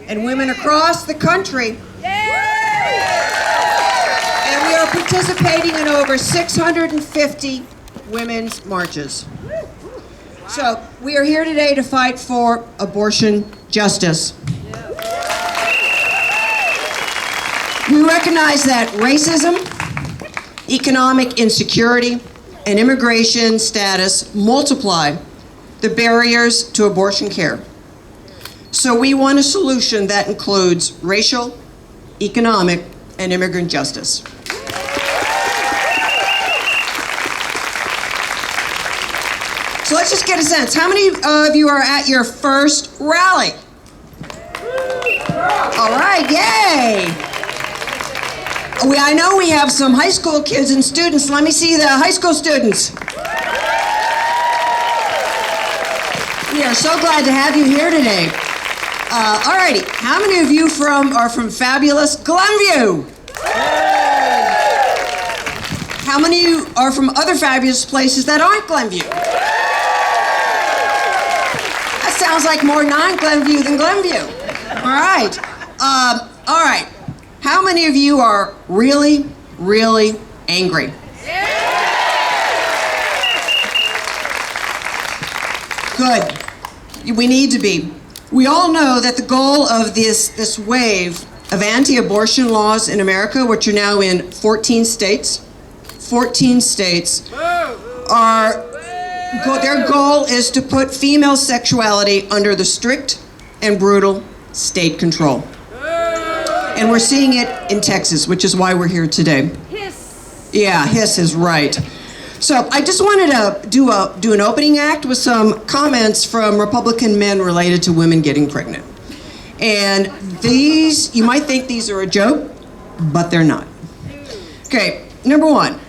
and women across the country. And we are participating in over 650 women's marches. So we are here today to fight for abortion justice. We recognize that racism, economic insecurity, and immigration status multiply the barriers to abortion care. So we want a solution that includes racial, economic, and immigrant justice. So let's just get a sense. How many of you are at your first rally? All right, yay! I know we have some high school kids and students. Let me see the high school students. We are so glad to have you here today. All righty, how many of you are from fabulous Glenview? How many of you are from other fabulous places that aren't Glenview? That sounds like more non-Glenview than Glenview. All right. All right. How many of you are really, really angry? Good. We need to be. We all know that the goal of this wave of anti-abortion laws in America, which are now in 14 states, their goal is to put female sexuality under the strict and brutal state control. And we're seeing it in Texas, which is why we're here today. Hiss. Yeah, hiss is right. So I just wanted to do an opening act with some comments from Republican men related to women getting pregnant. And these, you might think these are a joke, but they're not. Okay, number one,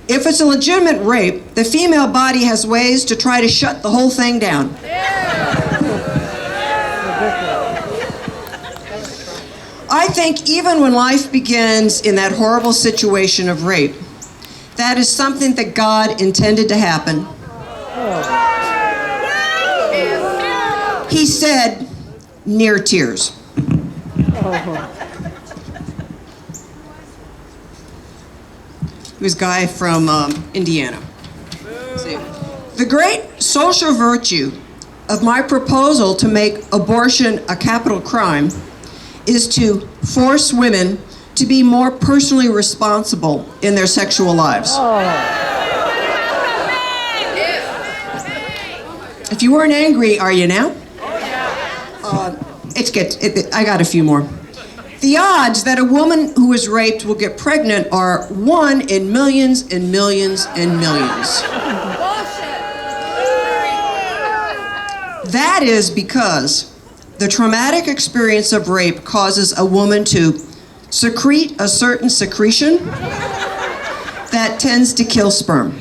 if it's a legitimate rape, the female body has ways to try to shut the whole thing down. I think even when life begins in that horrible situation of rape, that is something that God intended to happen. He said, near tears. He was a guy from Indiana. See, the great social virtue of my proposal to make abortion a capital crime is to force women to be more personally responsible in their sexual lives. If you weren't angry, are you now? It's good. I got a few more. The odds that a woman who is raped will get pregnant are 1 in millions and millions and millions. That is because the traumatic experience of rape causes a woman to secrete a certain secretion that tends to kill sperm.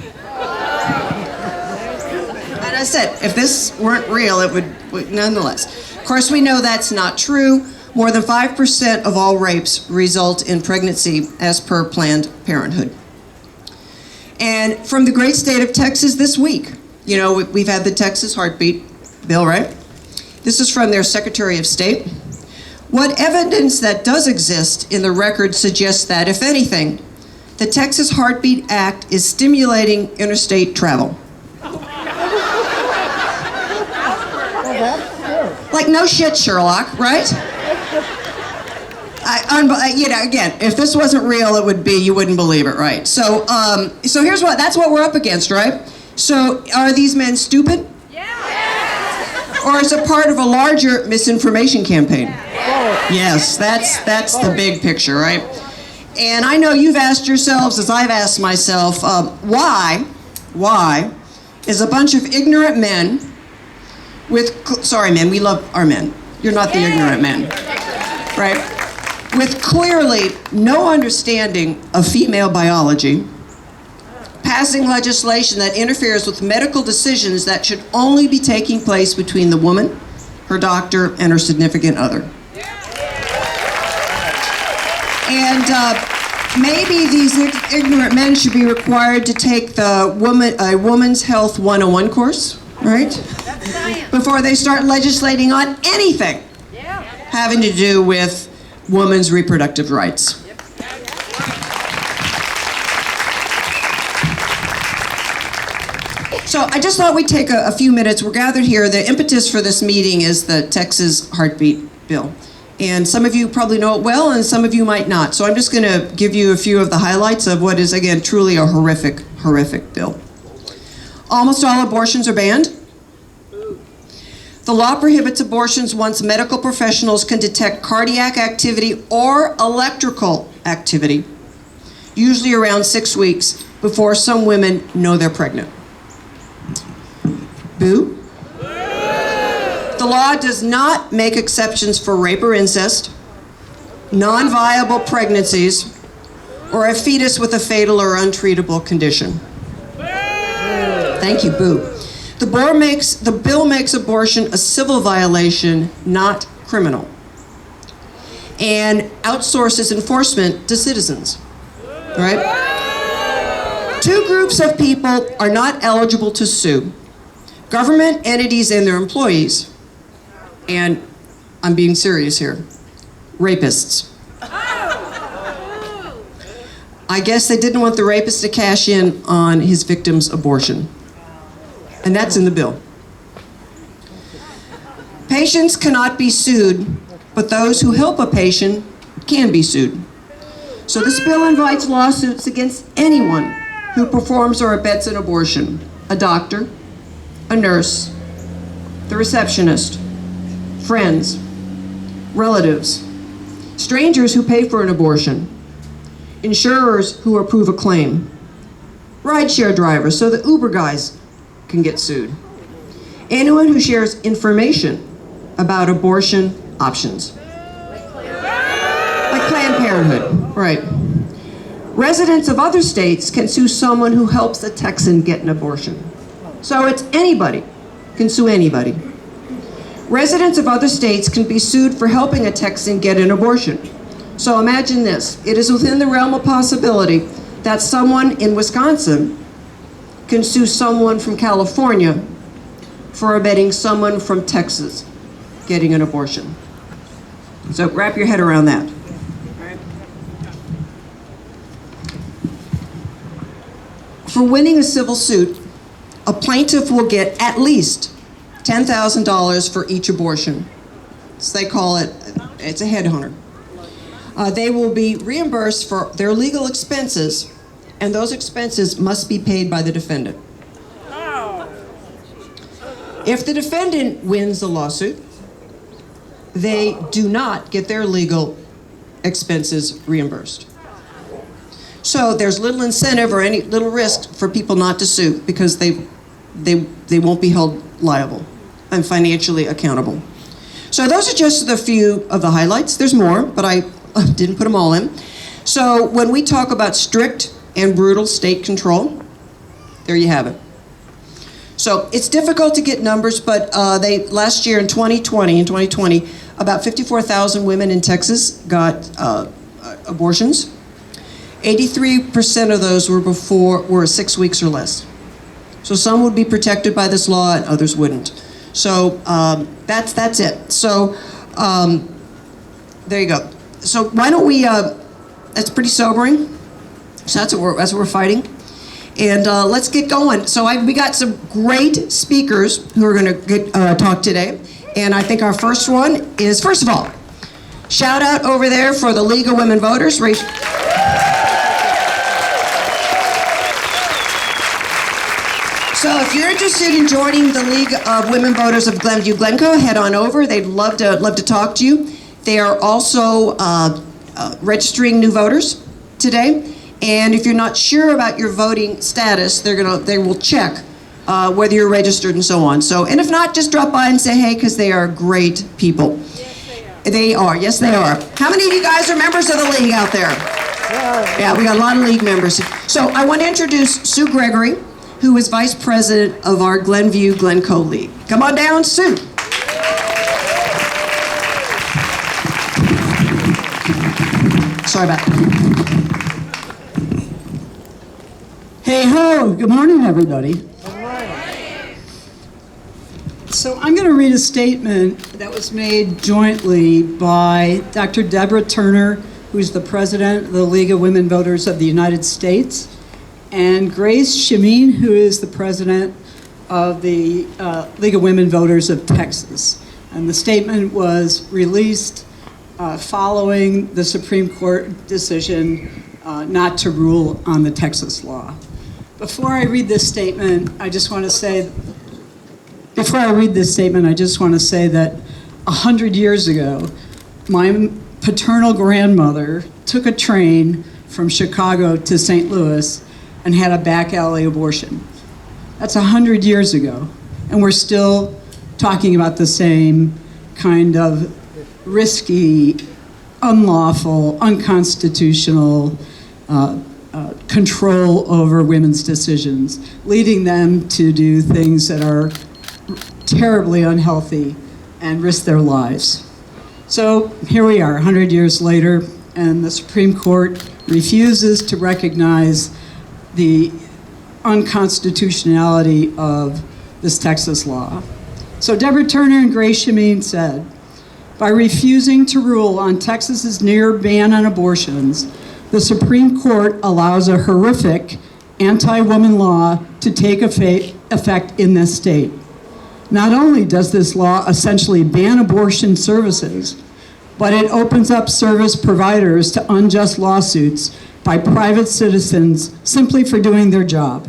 And I said, if this weren't real, it would nonetheless. Of course, we know that's not true. More than 5% of all rapes result in pregnancy as per Planned Parenthood. And from the great state of Texas this week, you know, we've had the Texas heartbeat bill, right? This is from their Secretary of State. What evidence that does exist in the record suggests that, if anything, the Texas Heartbeat Act is stimulating interstate travel. Like, no shit, Sherlock, right? Again, if this wasn't real, it would be, you wouldn't believe it, right? So here's that's what we're up against, right? So are these men stupid? Or is it part of a larger misinformation campaign? Yes, that's the big picture, right? And I know you've asked yourselves, as I've asked myself, why is a bunch of ignorant men sorry men, we love our men. You're not the ignorant men, right? With clearly no understanding of female biology, passing legislation that interferes with medical decisions that should only be taking place between the woman, her doctor, and her significant other. And maybe these ignorant men should be required to take a Woman's Health 101 course, right? Before they start legislating on anything. having to do with women's reproductive rights. So I just thought we'd take a few minutes. We're gathered here. The impetus for this meeting is the Texas Heartbeat Bill. And some of you probably know it well, and some of you might not. So I'm just going to give you a few of the highlights of what is, again, truly a horrific, horrific bill. Almost all abortions are banned. The law prohibits abortions once medical professionals can detect cardiac activity or electrical activity, usually around 6 weeks before some women know they're pregnant. Boo. The law does not make exceptions for rape or incest, non-viable pregnancies, or a fetus with a fatal or untreatable condition. Thank you, boo. The bill makes abortion a civil violation, not criminal, and outsources enforcement to citizens, right? 2 groups of people are not eligible to sue: government entities and their employees, and I'm being serious here, rapists. I guess they didn't want the rapist to cash in on his victim's abortion. And that's in the bill. Patients cannot be sued, but those who help a patient can be sued. So this bill invites lawsuits against anyone who performs or abets an abortion: a doctor, a nurse, the receptionist, friends, relatives, strangers who pay for an abortion, insurers who approve a claim, rideshare drivers, so the Uber guys can get sued, anyone who shares information about abortion options, like Planned Parenthood, right? Residents of other states can sue someone who helps a Texan get an abortion. So it's anybody can sue anybody. Residents of other states can be sued for helping a Texan get an abortion. So imagine this: it is within the realm of possibility that someone in Wisconsin can sue someone from California for abetting someone from Texas getting an abortion. So wrap your head around that. For winning a civil suit, a plaintiff will get at least $10,000 for each abortion. So they call it, it's a headhunter. They will be reimbursed for their legal expenses, and those expenses must be paid by the defendant. If the defendant wins the lawsuit, they do not get their legal expenses reimbursed. So there's little incentive or any little risk for people not to sue, because they won't be held liable and financially accountable. So those are just a few of the highlights. There's more, but I didn't put them all in. So when we talk about strict and brutal state control, there you have it. So it's difficult to get numbers, but last year in 2020, about 54,000 women in Texas got abortions. 83% of those were 6 weeks or less. So some would be protected by this law and others wouldn't. So that's it. So there you go. So why don't we? That's pretty sobering. So that's what we're fighting. And let's get going. So we got some great speakers who are going to talk today. And I think our first one is, first of all, shout out over there for the League of Women Voters. So if you're interested in joining the League of Women Voters of Glenview, Glencoe, head on over. They'd love to talk to you. They are also registering new voters today. And if you're not sure about your voting status, they will check whether you're registered and so on. So, and if not, just drop by and say hey, because they are great people. Yes, they are. Yes, they are. How many of you guys are members of the League out there? Yeah, we got a lot of League members. So I want to introduce Sue Gregory, who is Vice President of our Glenview Glencoe League. Come on down, Sue. Sorry about that. Hey ho, good morning everybody. So I'm going to read a statement that was made jointly by Dr. Deborah Turner, who's the president of the League of Women Voters of the United States, and Grace Shimeen, who is the president of the League of Women Voters of Texas. And the statement was released following the Supreme Court decision not to rule on the Texas law. Before I read this statement, I just want to say that 100 years ago, my paternal grandmother took a train from Chicago to St. Louis and had a back alley abortion. That's 100 years ago, and we're still talking about the same kind of risky, unlawful, unconstitutional control over women's decisions, leading them to do things that are terribly unhealthy and risk their lives. So here we are, 100 years later, and the Supreme Court refuses to recognize the unconstitutionality of this Texas law. So Deborah Turner and Grace Shimeen said, by refusing to rule on Texas's near ban on abortions, the Supreme Court allows a horrific anti-woman law to take effect in this state. Not only does this law essentially ban abortion services, but it opens up service providers to unjust lawsuits by private citizens simply for doing their job.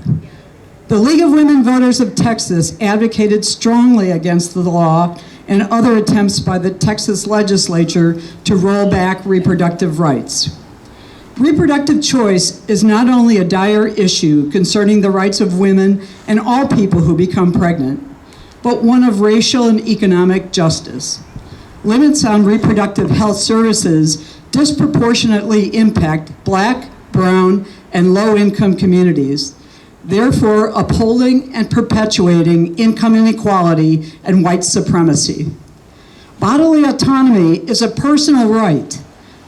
The League of Women Voters of Texas advocated strongly against the law and other attempts by the Texas legislature to roll back reproductive rights. Reproductive choice is not only a dire issue concerning the rights of women and all people who become pregnant, but one of racial and economic justice. Limits on reproductive health services disproportionately impact Black, brown, and low-income communities, therefore upholding and perpetuating income inequality and white supremacy. Bodily autonomy is a personal right.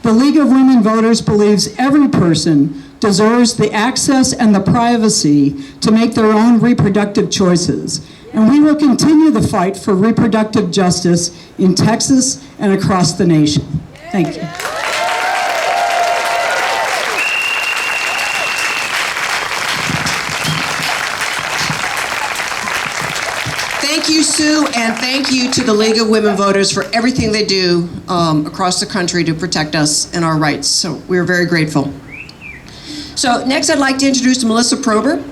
The League of Women Voters believes every person deserves the access and the privacy to make their own reproductive choices. And we will continue the fight for reproductive justice in Texas and across the nation. Thank you. Thank you, Sue, and thank you to the League of Women Voters for everything they do across the country to protect us and our rights. So we're very grateful. So next I'd like to introduce Melissa Krober.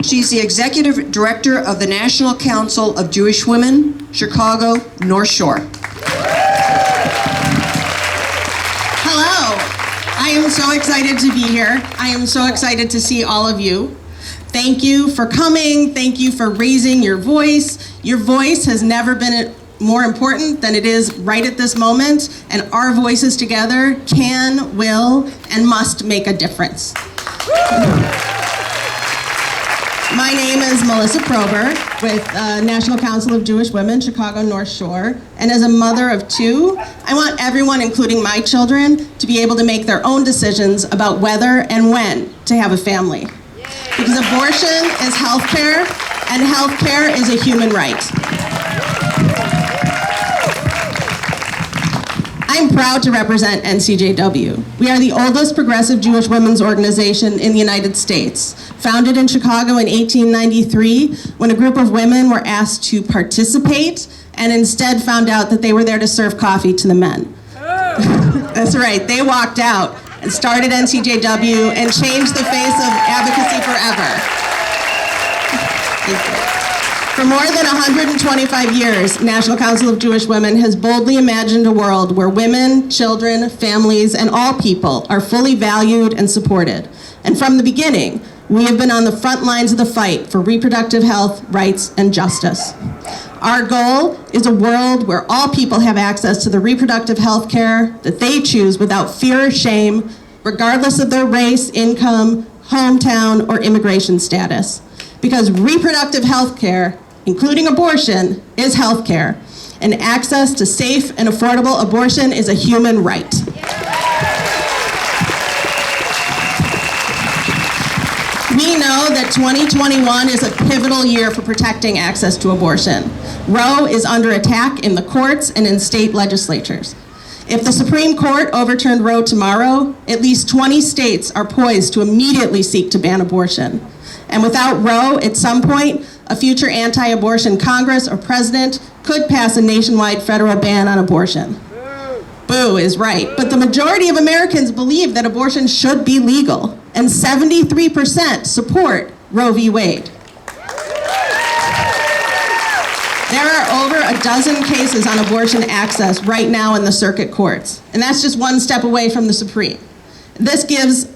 She's the Executive Director of the National Council of Jewish Women, Chicago, North Shore. Hello. I am so excited to be here. I am so excited to see all of you. Thank you for coming. Thank you for raising your voice. Your voice has never been more important than it is right at this moment, and our voices together can, will, and must make a difference. My name is Melissa Krober with National Council of Jewish Women, Chicago North Shore. And as a mother of two, I want everyone, including my children, to be able to make their own decisions about whether and when to have a family. Because abortion is health care, and health care is a human right. I'm proud to represent NCJW. We are the oldest progressive Jewish women's organization in the United States. Founded in Chicago in 1893, when a group of women were asked to participate and instead found out that they were there to serve coffee to the men. That's right, they walked out and started NCJW and changed the face of advocacy forever. Thank you. For more than 125 years, National Council of Jewish Women has boldly imagined a world where women, children, families, and all people are fully valued and supported. And from the beginning, we have been on the front lines of the fight for reproductive health, rights, and justice. Our goal is a world where all people have access to the reproductive health care that they choose without fear or shame, regardless of their race, income, hometown, or immigration status. Because reproductive health care, including abortion, is health care, and access to safe and affordable abortion is a human right. We know that 2021 is a pivotal year for protecting access to abortion. Roe is under attack in the courts and in state legislatures. If the Supreme Court overturned Roe tomorrow, at least 20 states are poised to immediately seek to ban abortion. And without Roe, at some point, a future anti-abortion Congress or president could pass a nationwide federal ban on abortion. Boo is right, but the majority of Americans believe that abortion should be legal, and 73% support Roe v. Wade. There are over a dozen cases on abortion access right now in the circuit courts, and that's just one step away from the Supreme. This gives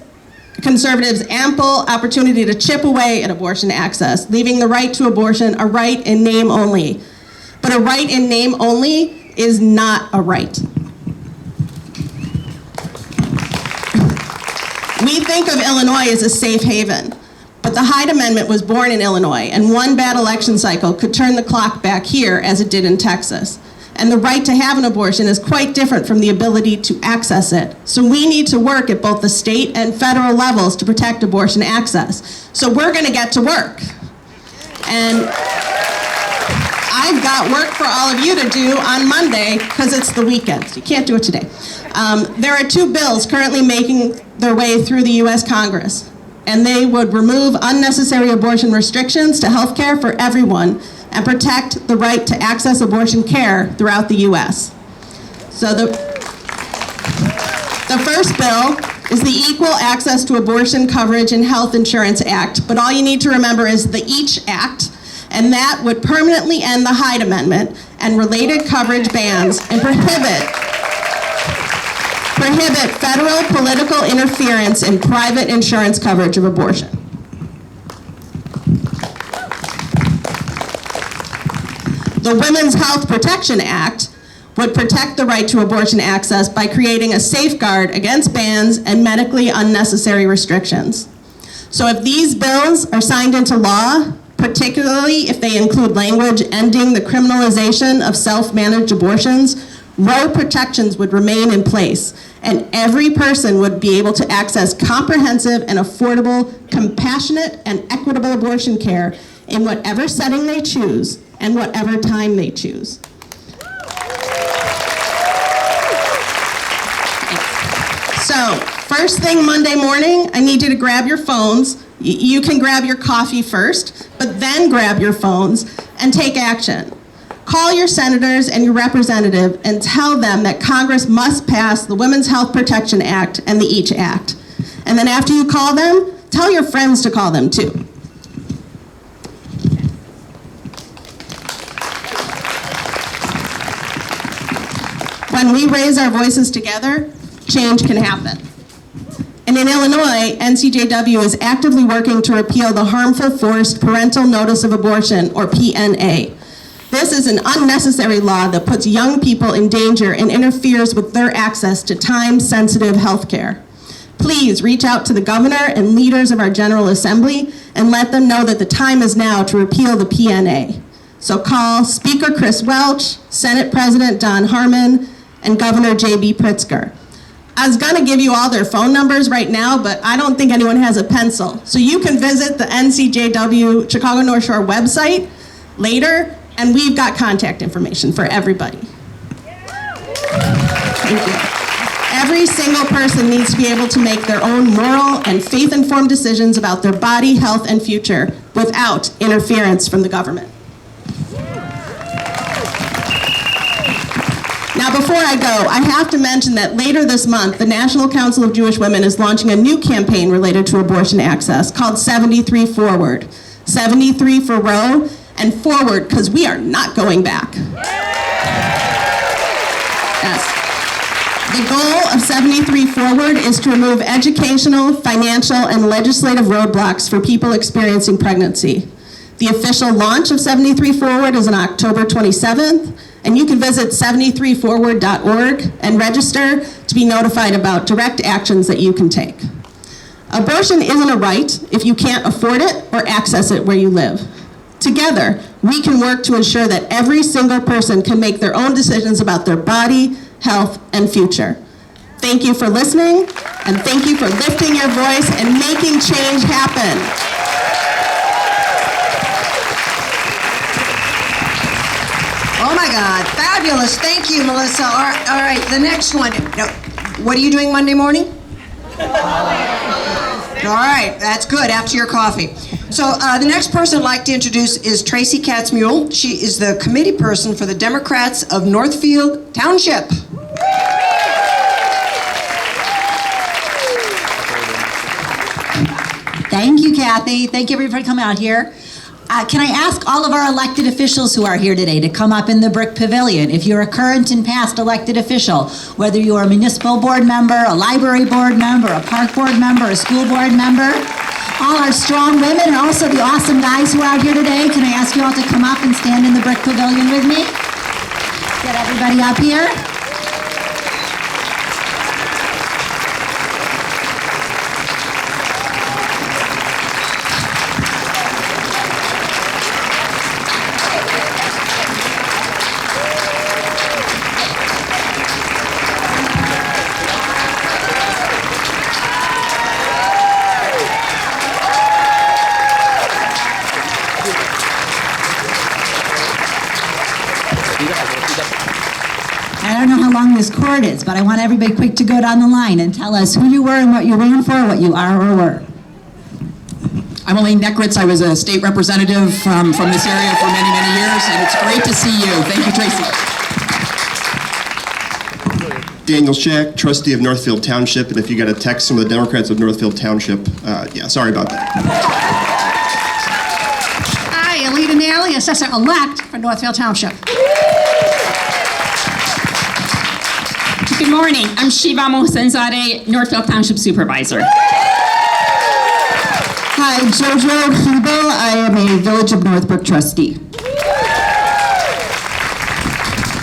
conservatives ample opportunity to chip away at abortion access, leaving the right to abortion a right in name only. But a right in name only is not a right. We think of Illinois as a safe haven, but the Hyde Amendment was born in Illinois, and one bad election cycle could turn the clock back here as it did in Texas. And the right to have an abortion is quite different from the ability to access it. So we need to work at both the state and federal levels to protect abortion access. So we're gonna get to work. And I've got work for all of you to do on Monday, because it's the weekend. You can't do it today. There are two bills currently making their way through the US Congress, and they would remove unnecessary abortion restrictions to health care for everyone and protect the right to access abortion care throughout the US. So the first bill is the Equal Access to Abortion Coverage and Health Insurance Act, but all you need to remember is the EACH Act, and that would permanently end the Hyde Amendment and related coverage bans and prohibit federal political interference in private insurance coverage of abortion. The Women's Health Protection Act would protect the right to abortion access by creating a safeguard against bans and medically unnecessary restrictions. So if these bills are signed into law, particularly if they include language ending the criminalization of self-managed abortions, Roe protections would remain in place, and every person would be able to access comprehensive and affordable, compassionate and equitable abortion care in whatever setting they choose and whatever time they choose. So, first thing Monday morning, I need you to grab your phones. You can grab your coffee first, but then grab your phones and take action. Call your senators and your representative and tell them that Congress must pass the Women's Health Protection Act and the EACH Act. And then after you call them, tell your friends to call them too. When we raise our voices together, change can happen. And in Illinois, NCJW is actively working to repeal the Harmful Forced Parental Notice of Abortion, or PNA. This is an unnecessary law that puts young people in danger and interferes with their access to time-sensitive health care. Please reach out to the governor and leaders of our General Assembly and let them know that the time is now to repeal the PNA. So call Speaker Chris Welch, Senate President Don Harmon, and Governor J.B. Pritzker. I was gonna give you all their phone numbers right now, but I don't think anyone has a pencil. So you can visit the NCJW Chicago North Shore website later, and we've got contact information for everybody. Thank you. Every single person needs to be able to make their own moral and faith-informed decisions about their body, health, and future without interference from the government. Now, before I go, I have to mention that later this month, the National Council of Jewish Women is launching a new campaign related to abortion access called 73 Forward. 73 for Roe, and forward, because we are not going back. Yes. The goal of 73 Forward is to remove educational, financial, and legislative roadblocks for people experiencing pregnancy. The official launch of 73 Forward is on October 27th, and you can visit 73forward.org and register to be notified about direct actions that you can take. Abortion isn't a right if you can't afford it or access it where you live. Together, we can work to ensure that every single person can make their own decisions about their body, health, and future. Thank you for listening, and thank you for lifting your voice and making change happen. my God, fabulous. Thank you, Melissa. All right, the next one. Now, what are you doing Monday morning? All right, that's good, after your coffee. So the next person I'd like to introduce is Tracy Katz Mule. She is the committee person for the Democrats of Northfield Township. Thank you, Kathy. Thank you, everybody, for coming out here. Can I ask all of our elected officials who are here today to come up in the Brick Pavilion? If you're a current and past elected official, whether you are a municipal board member, a library board member, a park board member, a school board member, all our strong women and also the awesome guys who are out here today, can I ask you all to come up and stand in the Brick Pavilion with me? Get everybody up here. I don't know how long this cord is, but I want everybody quick to go down the line and tell us who you were and what you ran for, what you are or were. I'm Elaine Neckritz. I was a state representative from this area for many, many years, and it's great to see you. Thank you, Tracy. Daniel Shack, trustee of Northfield Township, and if you got a text from the Democrats of Northfield Township, yeah, sorry about that. Hi, Alita Nally, assessor-elect for Northfield Township. Good morning. I'm Shiva Mohsenzadeh, Northfield Township Supervisor. Hi, Jojo Hebo. I am a Village of Northbrook trustee.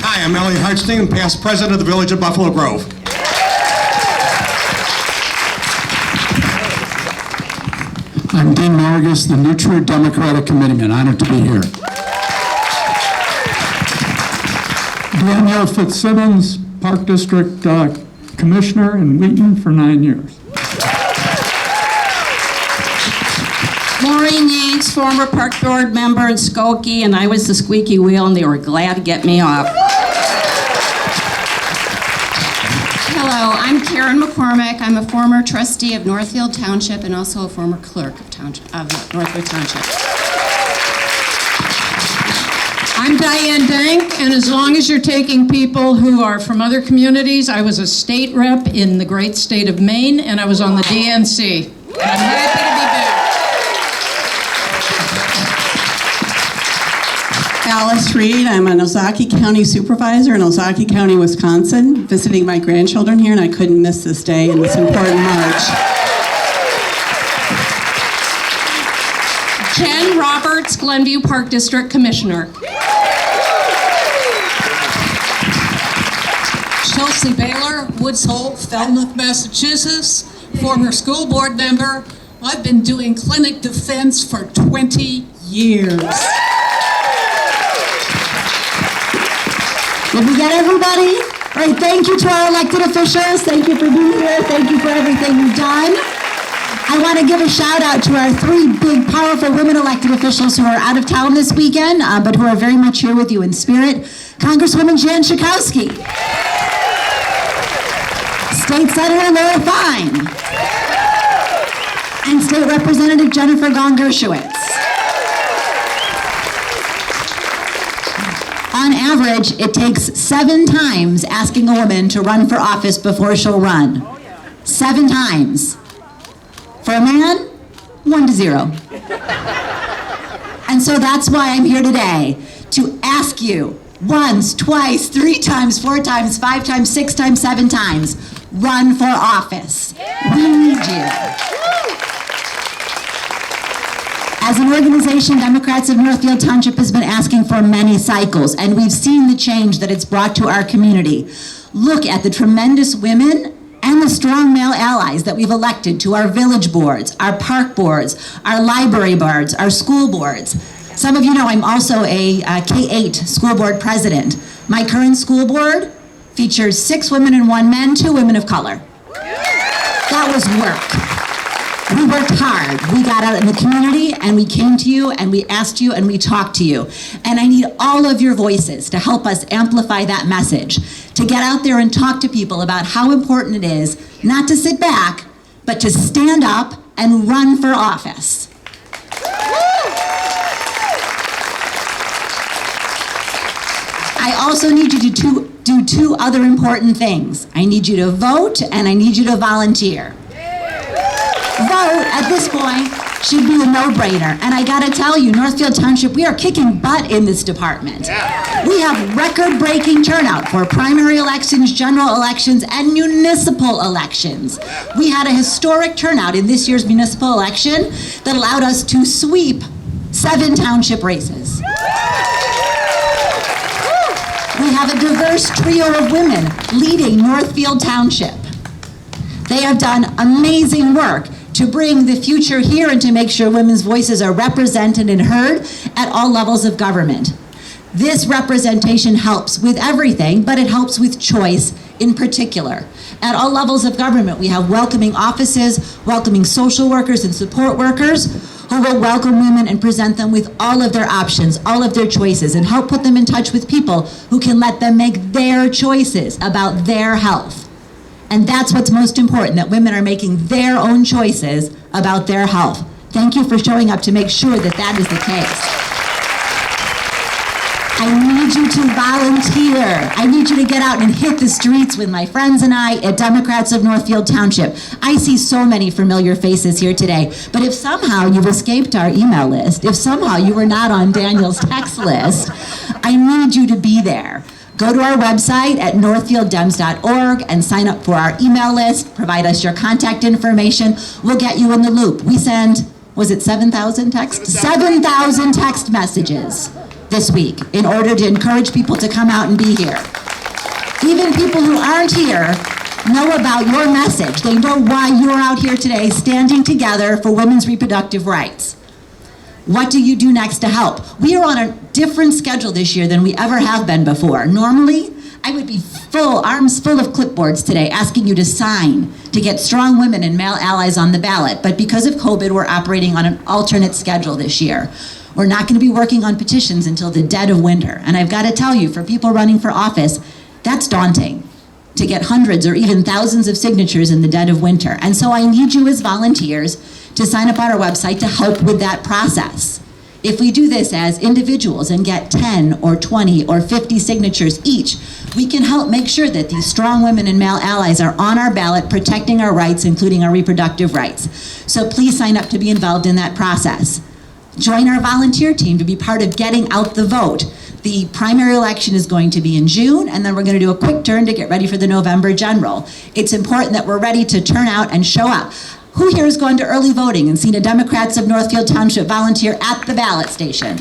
Hi, I'm Elliot Hartstein, past president of the Village of Buffalo Grove. I'm Dean Margus, the New True Democratic Committeeman. Honored to be here. Danielle Fitzsimmons, Park District Commissioner in Wheaton for 9 years. Maureen Yates, former Park Board member in Skokie, and I was the squeaky wheel, and they were glad to get me off. Hello, I'm Karen McCormick. I'm a former trustee of Northfield Township and also a former clerk of Northfield Township. I'm Diane Dank, and as long as you're taking people who are from other communities, I was a state rep in the great state of Maine, and I was on the DNC. And I'm happy to be back. Alice Reed, I'm an Ozaukee County supervisor in Ozaukee County, Wisconsin, visiting my grandchildren here, and I couldn't miss this day and this important march. Jen Roberts, Glenview Park District Commissioner. Chelsea Baylor, Woods Hole, Falmouth, Massachusetts, former school board member. I've been doing clinic defense for 20 years. Did we get everybody? All right, thank you to our elected officials. Thank you for being here. Thank you for everything you've done. I want to give a shout out to our 3 big, powerful women elected officials who are out of town this weekend, but who are very much here with you in spirit. Congresswoman Jan Schakowsky. State Senator Laura Fine. And State Representative Jennifer Gong Gershowitz. On average, it takes 7 times asking a woman to run for office before she'll run. 7 times. For a man, 1-0. And so that's why I'm here today, to ask you once, twice, 3 times, 4 times, 5 times, 6 times, 7 times, run for office. We need you. As an organization, Democrats of Northfield Township has been asking for many cycles, and we've seen the change that it's brought to our community. Look at the tremendous women and the strong male allies that we've elected to our village boards, our park boards, our library boards, our school boards. Some of you know I'm also a K-8 school board president. My current school board features 6 women and 1 man, 2 women of color. That was work. We worked hard. We got out in the community and we came to you and we asked you and we talked to you. And I need all of your voices to help us amplify that message, to get out there and talk to people about how important it is not to sit back, but to stand up and run for office. I also need you to do two other important things. I need you to vote and I need you to volunteer. Vote at this point should be a no-brainer. And I gotta tell you, Northfield Township, we are kicking butt in this department. We have record-breaking turnout for primary elections, general elections, and municipal elections. We had a historic turnout in this year's municipal election that allowed us to sweep 7 township races. We have a diverse trio of women leading Northfield Township. They have done amazing work to bring the future here and to make sure women's voices are represented and heard at all levels of government. This representation helps with everything, but it helps with choice in particular. At all levels of government, we have welcoming offices, welcoming social workers and support workers who will welcome women and present them with all of their options, all of their choices, and help put them in touch with people who can let them make their choices about their health. And that's what's most important, that women are making their own choices about their health. Thank you for showing up to make sure that that is the case. I need you to volunteer. I need you to get out and hit the streets with my friends and I at Democrats of Northfield Township. I see so many familiar faces here today, but if somehow you've escaped our email list, if somehow you were not on Daniel's text list, I need you to be there. Go to our website at northfielddems.org and sign up for our email list. Provide us your contact information. We'll get you in the loop. We send, was it 7,000 texts? 7,000 text messages this week in order to encourage people to come out and be here. Even people who aren't here know about your message. They know why you're out here today standing together for women's reproductive rights. What do you do next to help? We are on a different schedule this year than we ever have been before. Normally, I would be arms full of clipboards today asking you to sign to get strong women and male allies on the ballot. But because of COVID, we're operating on an alternate schedule this year. We're not going to be working on petitions until the dead of winter. And I've got to tell you, for people running for office, that's daunting to get hundreds or even thousands of signatures in the dead of winter. And so I need you as volunteers to sign up on our website to help with that process. If we do this as individuals and get 10 or 20 or 50 signatures each, we can help make sure that these strong women and male allies are on our ballot protecting our rights, including our reproductive rights. So please sign up to be involved in that process. Join our volunteer team to be part of getting out the vote. The primary election is going to be in June, and then we're going to do a quick turn to get ready for the November general. It's important that we're ready to turn out and show up. Who here has gone to early voting and seen a Democrats of Northfield Township volunteer at the ballot station?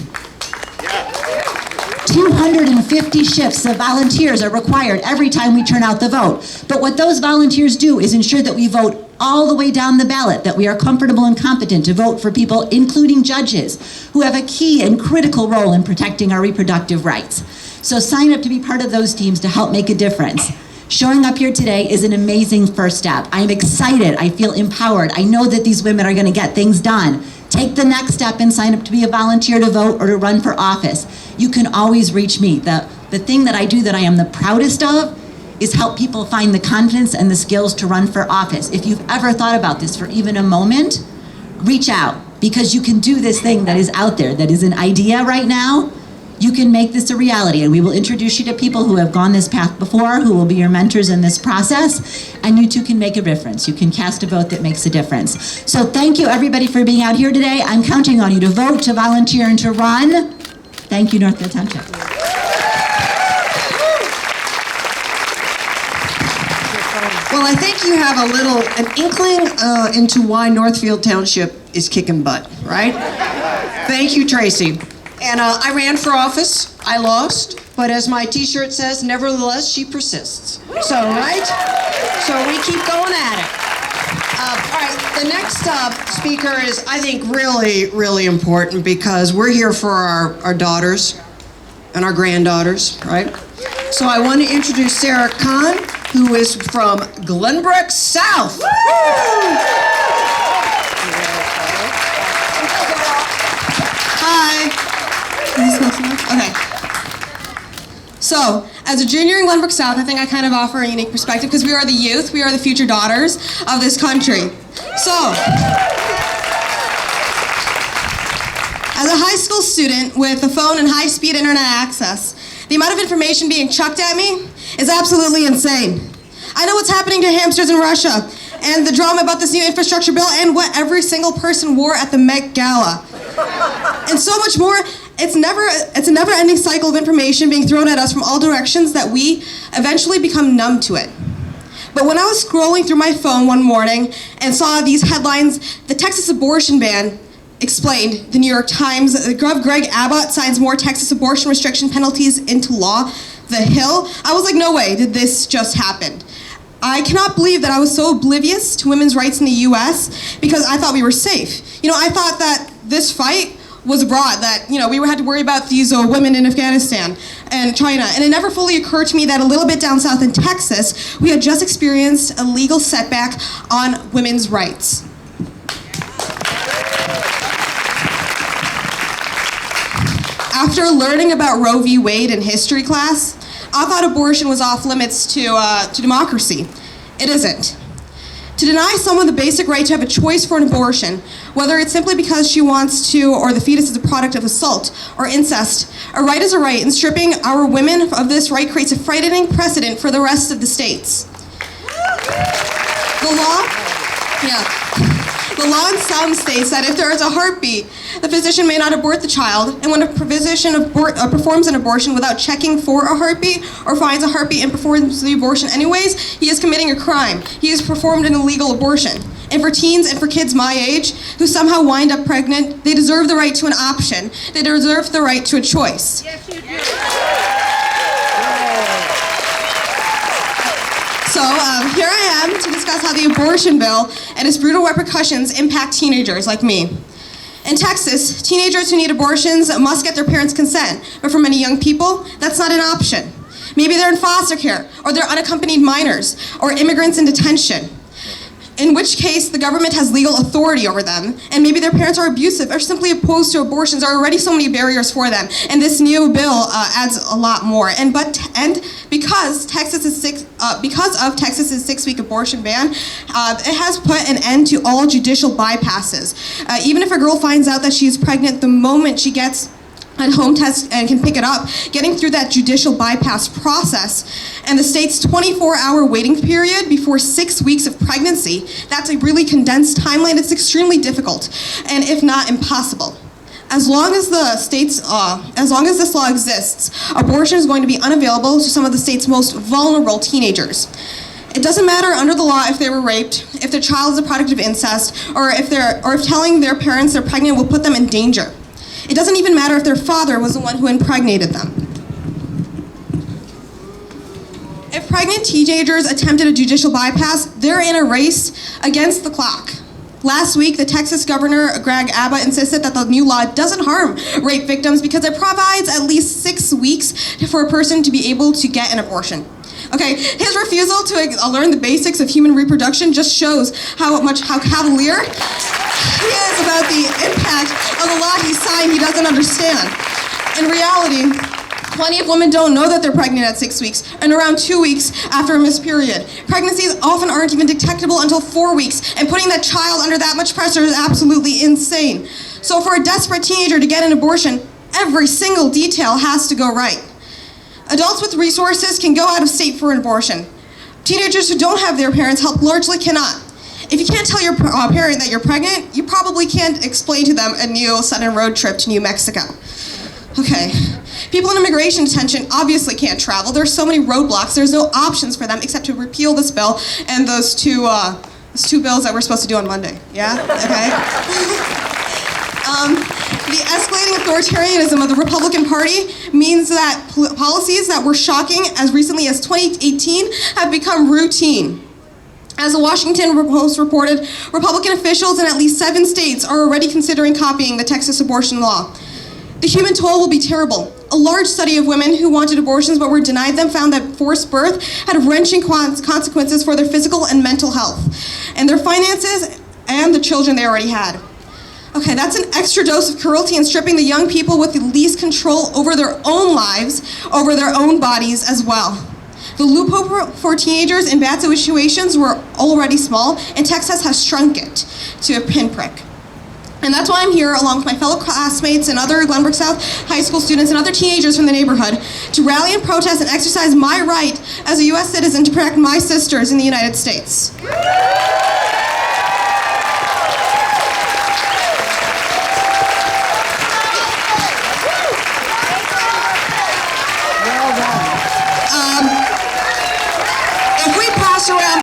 250 shifts of volunteers are required every time we turn out the vote. But what those volunteers do is ensure that we vote all the way down the ballot, that we are comfortable and competent to vote for people, including judges, who have a key and critical role in protecting our reproductive rights. So sign up to be part of those teams to help make a difference. Showing up here today is an amazing first step. I'm excited. I feel empowered. I know that these women are going to get things done. Take the next step and sign up to be a volunteer to vote or to run for office. You can always reach me. The thing that I do that I am the proudest of is help people find the confidence and the skills to run for office. If you've ever thought about this for even a moment, reach out, because you can do this thing that is out there, that is an idea right now. You can make this a reality, and we will introduce you to people who have gone this path before, who will be your mentors in this process, and you too can make a difference. You can cast a vote that makes a difference. So thank you, everybody, for being out here today. I'm counting on you to vote, to volunteer, and to run. Thank you, Northfield Township. Well, I think you have an inkling into why Northfield Township is kicking butt, right? Thank you, Tracy. And I ran for office. I lost. But as my t-shirt says, nevertheless, she persists. So, right? So we keep going at it. All right, the next speaker is, I think, really, really important, because we're here for our daughters and our granddaughters, right? So I want to introduce Sarah Kahn, who is from Glenbrook South. Woo! Okay. So, as a junior in Glenbrook South, I think I kind of offer a unique perspective because we are the youth, we are the future daughters of this country. So, as a high school student with a phone and high-speed internet access, the amount of information being chucked at me is absolutely insane. I know what's happening to hamsters in Russia, and the drama about this new infrastructure bill, and what every single person wore at the Met Gala. And so much more. It's a never-ending cycle of information being thrown at us from all directions that we eventually become numb to it. But when I was scrolling through my phone one morning and saw these headlines, the Texas abortion ban explained, the New York Times, Gov. Greg Abbott signs more Texas abortion restriction penalties into law, The Hill, I was like, no way did this just happen. I cannot believe that I was so oblivious to women's rights in the US because I thought we were safe. I thought that this fight was abroad, that we had to worry about these women in Afghanistan and China, and it never fully occurred to me that a little bit down south in Texas, we had just experienced a legal setback on women's rights. After learning about Roe v. Wade in history class, I thought abortion was off limits to democracy. It isn't. To deny someone the basic right to have a choice for an abortion, whether it's simply because she wants to or the fetus is a product of assault or incest, a right is a right, and stripping our women of this right creates a frightening precedent for the rest of the states. The law in some states that if there is a heartbeat, the physician may not abort the child, and when a physician performs an abortion without checking for a heartbeat or finds a heartbeat and performs the abortion anyways, he is committing a crime. He has performed an illegal abortion. And for teens and for kids my age who somehow wind up pregnant, they deserve the right to an option. They deserve the right to a choice. Yes, you do. So here I am to discuss how the abortion bill and its brutal repercussions impact teenagers like me. In Texas, teenagers who need abortions must get their parents' consent, but for many young people, that's not an option. Maybe they're in foster care, or they're unaccompanied minors, or immigrants in detention, in which case the government has legal authority over them, and maybe their parents are abusive or simply opposed to abortions. There are already so many barriers for them, and this new bill adds a lot more. And because of Texas's 6-week abortion ban, it has put an end to all judicial bypasses. Even if a girl finds out that she is pregnant the moment she gets a home test and can pick it up, getting through that judicial bypass process and the state's 24-hour waiting period before 6 weeks of pregnancy, that's a really condensed timeline. It's extremely difficult, and if not impossible. As long as this law exists, abortion is going to be unavailable to some of the state's most vulnerable teenagers. It doesn't matter under the law if they were raped, if their child is a product of incest, or if telling their parents they're pregnant will put them in danger. It doesn't even matter if their father was the one who impregnated them. If pregnant teenagers attempted a judicial bypass, they're in a race against the clock. Last week, the Texas Governor, Greg Abbott, insisted that the new law doesn't harm rape victims because it provides at least 6 weeks for a person to be able to get an abortion. Okay, his refusal to learn the basics of human reproduction just shows how cavalier he is about the impact of the law he signed he doesn't understand. In reality, plenty of women don't know that they're pregnant at 6 weeks and around 2 weeks after a missed period. Pregnancies often aren't even detectable until 4 weeks, and putting that child under that much pressure is absolutely insane. So for a desperate teenager to get an abortion, every single detail has to go right. Adults with resources can go out of state for an abortion. Teenagers who don't have their parents' help largely cannot. If you can't tell your parent that you're pregnant, you probably can't explain to them a new sudden road trip to New Mexico. Okay, people in immigration detention obviously can't travel. There's so many roadblocks. There's no options for them except to repeal this bill and those two bills that we're supposed to do on Monday. Yeah? Okay? The escalating authoritarianism of the Republican Party means that policies that were shocking as recently as 2018 have become routine. As the Washington Post reported, Republican officials in at least 7 states are already considering copying the Texas abortion law. The human toll will be terrible. A large study of women who wanted abortions but were denied them found that forced birth had wrenching consequences for their physical and mental health, and their finances, and the children they already had. Okay, that's an extra dose of cruelty and stripping the young people with the least control over their own lives, over their own bodies as well. The loophole for teenagers in bad situations were already small, and Texas has shrunk it to a pinprick. And that's why I'm here, along with my fellow classmates and other Glenbrook South High School students and other teenagers from the neighborhood, to rally and protest and exercise my right as a U.S. citizen to protect my sisters in the United States.